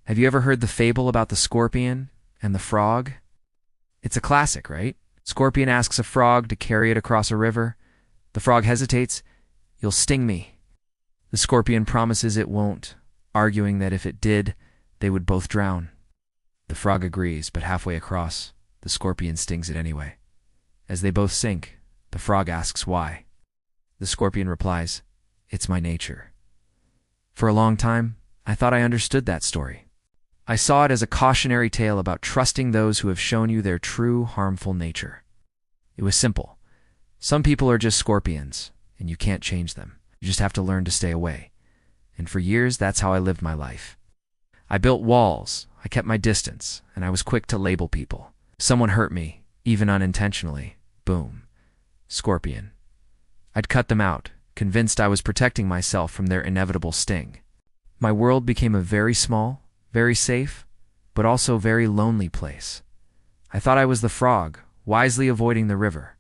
Have you ever heard the fable about the scorpion and the frog? It's a classic, right? Scorpion asks a frog to carry it across a river. The frog hesitates. "You'll sting me." The scorpion promises it won't, arguing that if it did, they would both drown. The frog agrees, but halfway across, the scorpion stings it anyway. As they both sink, the frog asks why. The scorpion replies, "It's my nature." For a long time, I thought I understood that story. I saw it as a cautionary tale about trusting those who have shown you their true harmful nature. It was simple. Some people are just scorpions, and you can't change them. You just have to learn to stay away. And for years, that's how I lived my life. I built walls, I kept my distance, and I was quick to label people. Someone hurt me, even unintentionally. Boom. Scorpion. I'd cut them out, convinced I was protecting myself from their inevitable sting. My world became a very small, very safe, but also very lonely place. I thought I was the frog, wisely avoiding the river.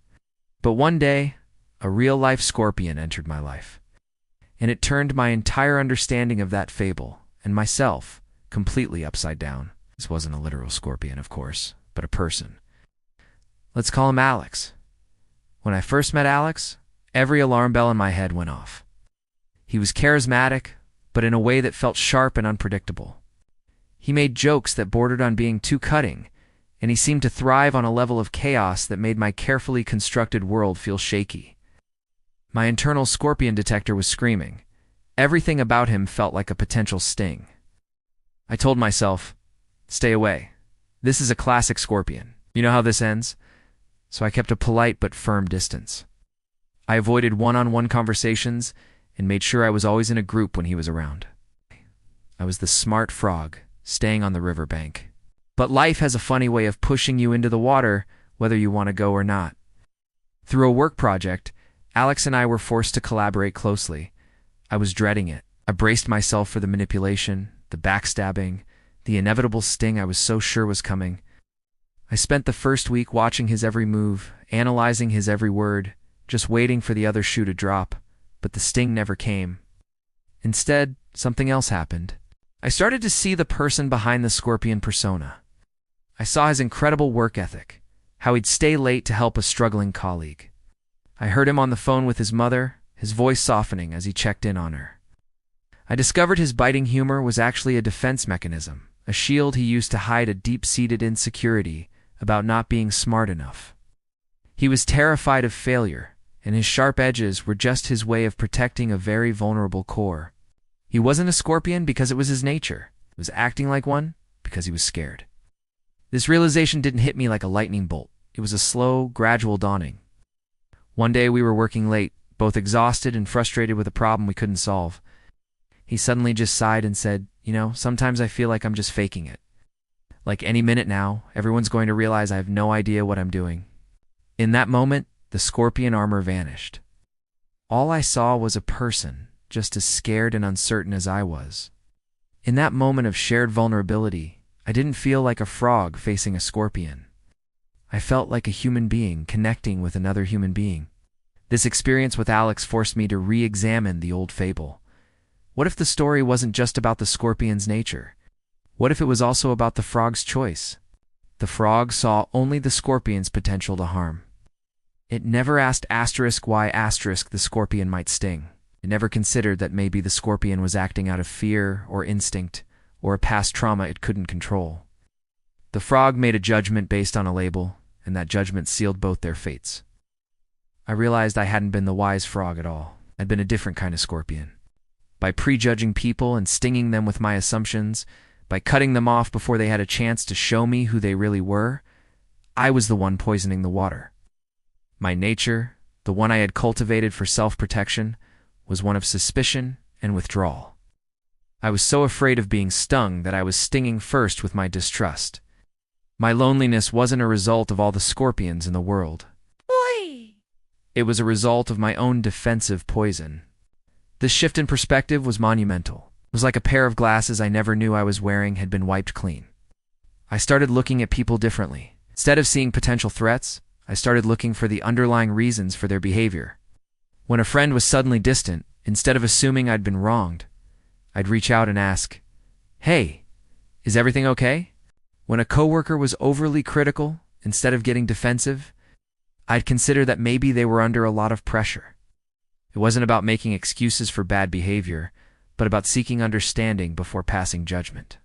But one day, a real-life scorpion entered my life. And it turned my entire understanding of that fable, and myself, completely upside down. This wasn't a literal scorpion, of course, but a person. Let's call him Alex. When I first met Alex, every alarm bell in my head went off. He was charismatic, but in a way that felt sharp and unpredictable. He made jokes that bordered on being too cutting, and he seemed to thrive on a level of chaos that made my carefully constructed world feel shaky. My internal scorpion detector was screaming. Everything about him felt like a potential sting. I told myself, "Stay away. This is a classic scorpion. You know how this ends?" So I kept a polite but firm distance. I avoided one-on-one conversations and made sure I was always in a group when he was around. I was the smart frog, staying on the riverbank. But life has a funny way of pushing you into the water, whether you want to go or not. Through a work project, Alex and I were forced to collaborate closely. I was dreading it. I braced myself for the manipulation, the backstabbing, the inevitable sting I was so sure was coming. I spent the first week watching his every move, analyzing his every word, just waiting for the other shoe to drop, but the sting never came. Instead, something else happened. I started to see the person behind the scorpion persona. I saw his incredible work ethic, how he'd stay late to help a struggling colleague. I heard him on the phone with his mother, his voice softening as he checked in on her. I discovered his biting humor was actually a defense mechanism, a shield he used to hide a deep-seated insecurity about not being smart enough. He was terrified of failure, and his sharp edges were just his way of protecting a very vulnerable core. He wasn't a scorpion because it was his nature. He was acting like one because he was scared. This realization didn't hit me like a lightning bolt. It was a slow, gradual dawning. One day we were working late, both exhausted and frustrated with a problem we couldn't solve. He suddenly just sighed and said, "Sometimes I feel like I'm just faking it. Like any minute now, everyone's going to realize I have no idea what I'm doing." In that moment, the scorpion armor vanished. All I saw was a person, just as scared and uncertain as I was. In that moment of shared vulnerability, I didn't feel like a frog facing a scorpion. I felt like a human being connecting with another human being. This experience with Alex forced me to re-examine the old fable. What if the story wasn't just about the scorpion's nature? What if it was also about the frog's choice? The frog saw only the scorpion's potential to harm. It never asked why the scorpion might sting. It never considered that maybe the scorpion was acting out of fear or instinct or a past trauma it couldn't control. The frog made a judgment based on a label, and that judgment sealed both their fates. I realized I hadn't been the wise frog at all. I'd been a different kind of scorpion. By prejudging people and stinging them with my assumptions, by cutting them off before they had a chance to show me who they really were, I was the one poisoning the water. My nature, the one I had cultivated for self-protection, was one of suspicion and withdrawal. I was so afraid of being stung that I was stinging first with my distrust. My loneliness wasn't a result of all the scorpions in the world. Oi! It was a result of my own defensive poison. This shift in perspective was monumental. It was like a pair of glasses I never knew I was wearing had been wiped clean. I started looking at people differently. Instead of seeing potential threats, I started looking for the underlying reasons for their behavior. When a friend was suddenly distant, instead of assuming I'd been wronged, I'd reach out and ask, "Hey, Is everything okay? When a coworker was overly critical, instead of getting defensive, I'd consider that maybe they were under a lot of pressure. It wasn't about making excuses for bad behavior, but about seeking understanding before passing judgment.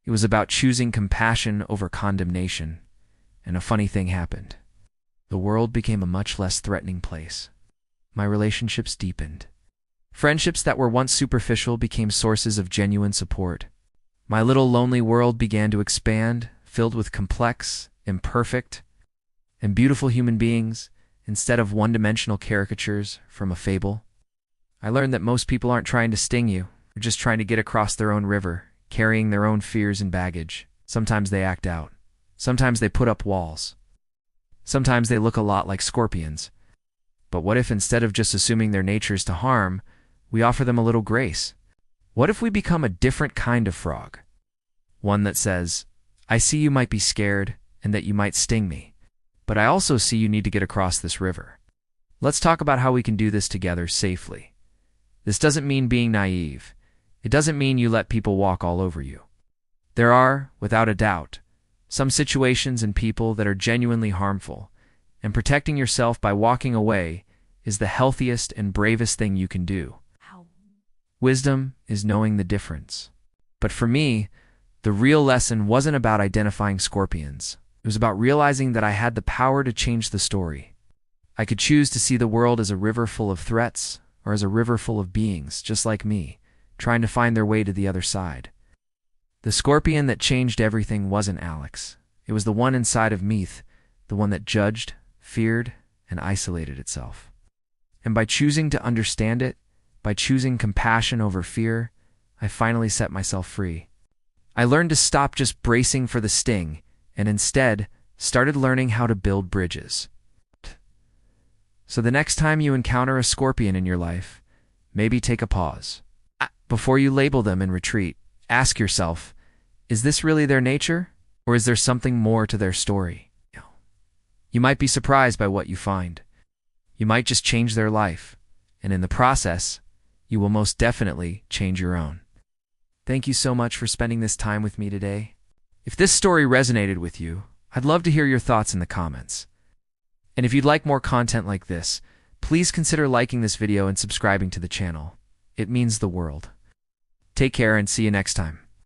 It was about choosing compassion over condemnation, and a funny thing happened. The world became a much less threatening place. My relationships deepened. Friendships that were once superficial became sources of genuine support. My little lonely world began to expand, filled with complex, imperfect, and beautiful human beings instead of one-dimensional caricatures from a fable. I learned that most people aren't trying to sting you. They're just trying to get across their own river, carrying their own fears and baggage. Sometimes they act out. Sometimes they put up walls. Sometimes they look a lot like scorpions. But what if instead of just assuming their nature is to harm, we offer them a little grace? What if we become a different kind of frog? One that says, I see you might be scared and that you might sting me, but I also see you need to get across this river. Let's talk about how we can do this together safely. This doesn't mean being naive. It doesn't mean you let people walk all over you. There are, without a doubt, some situations and people that are genuinely harmful, and protecting yourself by walking away is the healthiest and bravest thing you can do. Wisdom is knowing the difference. But for me, the real lesson wasn't about identifying scorpions. It was about realizing that I had the power to change the story. I could choose to see the world as a river full of threats or as a river full of beings just like me, trying to find their way to the other side. The scorpion that changed everything wasn't Alex. It was the one inside of Meath, the one that judged, feared, and isolated itself. And by choosing to understand it, by choosing compassion over fear, I finally set myself free. I learned to stop just bracing for the sting, and instead started learning how to build bridges. So the next time you encounter a scorpion in your life, maybe take a pause. Before you label them and retreat, ask yourself, is this really their nature, or is there something more to their story? You might be surprised by what you find. You might just change their life, and in the process, you will most definitely change your own. Thank you so much for spending this time with me today. If this story resonated with you, I'd love to hear your thoughts in the comments. And if you'd like more content like this, please consider liking this video and subscribing to the channel. It means the world. Take care and see you next time.